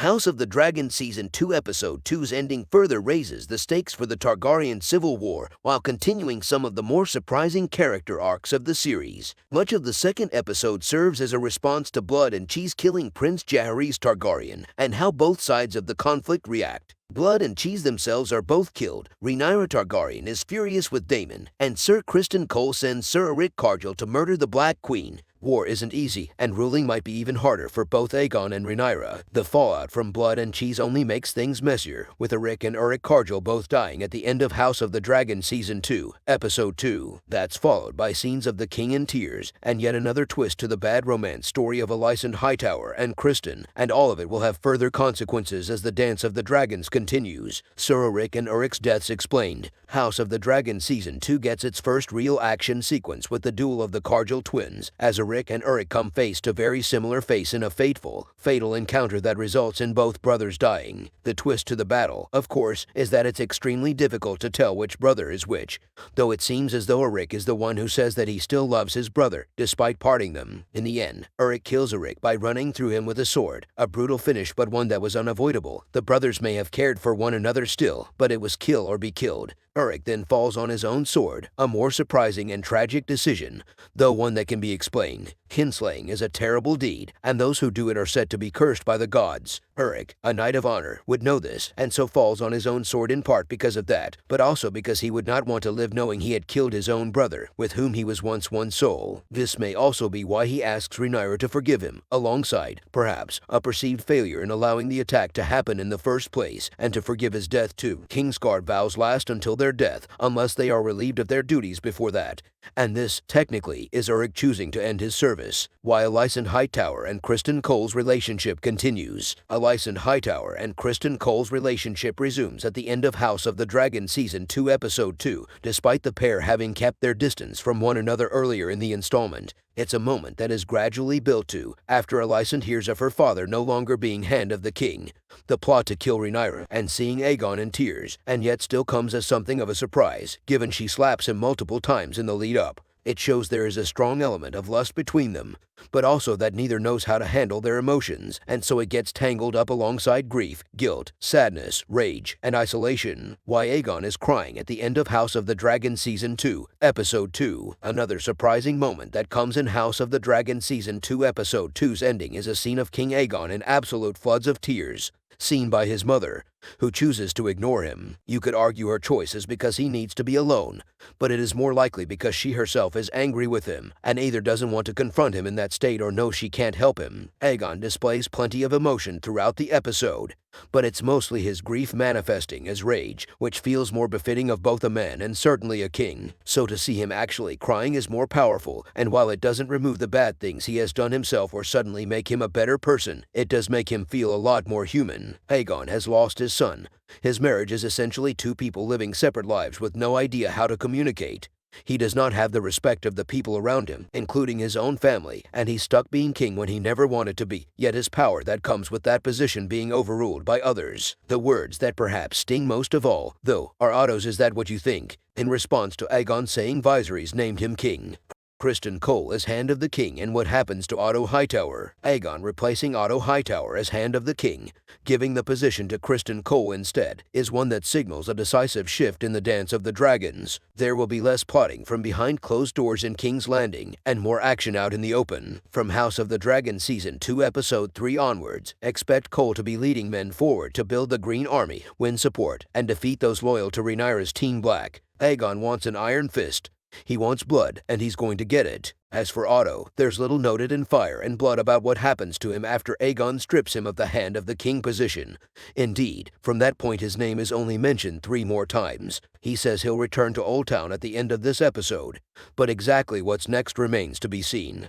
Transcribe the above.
House of the Dragon Season 2 Episode 2's ending further raises the stakes for the Targaryen civil war while continuing some of the more surprising character arcs of the series. Much of the second episode serves as a response to Blood and Cheese killing Prince Jaehaerys Targaryen and how both sides of the conflict react. Blood and Cheese themselves are both killed. Rhaenyra Targaryen is furious with Daemon, and Ser Criston Cole sends Ser Arryk Cargyll to murder the Black Queen. War isn't easy, and ruling might be even harder for both Aegon and Rhaenyra. The fallout from Blood and Cheese only makes things messier, with Arryk and Erryk Cargyll both dying at the end of House of the Dragon Season 2, Episode 2. That's followed by scenes of the king in tears, and yet another twist to the bad romance story of Alicent Hightower and Criston, and all of it will have further consequences as the Dance of the Dragons continues. Ser Arryk and Erryk's deaths explained. House of the Dragon Season 2 gets its first real action sequence with the duel of the Cargyll twins, as Arryk and Erryk come face to very similar face in a fatal encounter that results in both brothers dying. The twist to the battle, of course, is that it's extremely difficult to tell which brother is which, though it seems as though Arryk is the one who says that he still loves his brother, despite parting them. In the end, Erryk kills Arryk by running through him with a sword, a brutal finish but one that was unavoidable. The brothers may have cared for one another still, but it was kill or be killed. Erryk then falls on his own sword, a more surprising and tragic decision, though one that can be explained. Kinslaying is a terrible deed, and those who do it are said to be cursed by the gods. Erryk, a knight of honor, would know this, and so falls on his own sword in part because of that, but also because he would not want to live knowing he had killed his own brother, with whom he was once one soul. This may also be why he asks Rhaenyra to forgive him, alongside, perhaps, a perceived failure in allowing the attack to happen in the first place, and to forgive his death too. Kingsguard vows last until their death, unless they are relieved of their duties before that. And this, technically, is Erryk choosing to end his service, while Alicent Hightower and Criston Cole's relationship continues. Alicent Hightower and Criston Cole's relationship resumes at the end of House of the Dragon Season 2 Episode 2, despite the pair having kept their distance from one another earlier in the installment. It's a moment that is gradually built to after Alicent hears of her father no longer being Hand of the King. The plot to kill Rhaenyra and seeing Aegon in tears, and yet still comes as something of a surprise, given she slaps him multiple times in the lead-up. It shows there is a strong element of lust between them, but also that neither knows how to handle their emotions, and so it gets tangled up alongside grief, guilt, sadness, rage, and isolation. Why Aegon is crying at the end of House of the Dragon Season 2, Episode 2. Another surprising moment that comes in House of the Dragon Season 2 Episode 2's ending is a scene of King Aegon in absolute floods of tears, seen by his mother, who chooses to ignore him. You could argue her choice is because he needs to be alone, but it is more likely because she herself is angry with him and either doesn't want to confront him in that state or knows she can't help him. Aegon displays plenty of emotion throughout the episode, but it's mostly his grief manifesting as rage, which feels more befitting of both a man and certainly a king. So to see him actually crying is more powerful, and while it doesn't remove the bad things he has done himself or suddenly make him a better person, it does make him feel a lot more human. Aegon has lost his son. His marriage is essentially two people living separate lives with no idea how to communicate. He does not have the respect of the people around him, including his own family, and he's stuck being king when he never wanted to be, yet his power that comes with that position being overruled by others. The words that perhaps sting most of all, though, are Otto's "Is that what you think?" in response to Aegon saying Viserys named him king. Criston Cole as Hand of the King and what happens to Otto Hightower. Aegon replacing Otto Hightower as Hand of the King, giving the position to Criston Cole instead, is one that signals a decisive shift in the Dance of the Dragons. There will be less plotting from behind closed doors in King's Landing, and more action out in the open. From House of the Dragon Season 2 Episode 3 onwards, expect Cole to be leading men forward to build the Green Army, win support, and defeat those loyal to Rhaenyra's Team Black. Aegon wants an iron fist. He wants blood, and he's going to get it. As for Otto, there's little noted in Fire and Blood about what happens to him after Aegon strips him of the Hand of the King position. Indeed, from that point his name is only mentioned 3 more times. He says he'll return to Old Town at the end of this episode, but exactly what's next remains to be seen.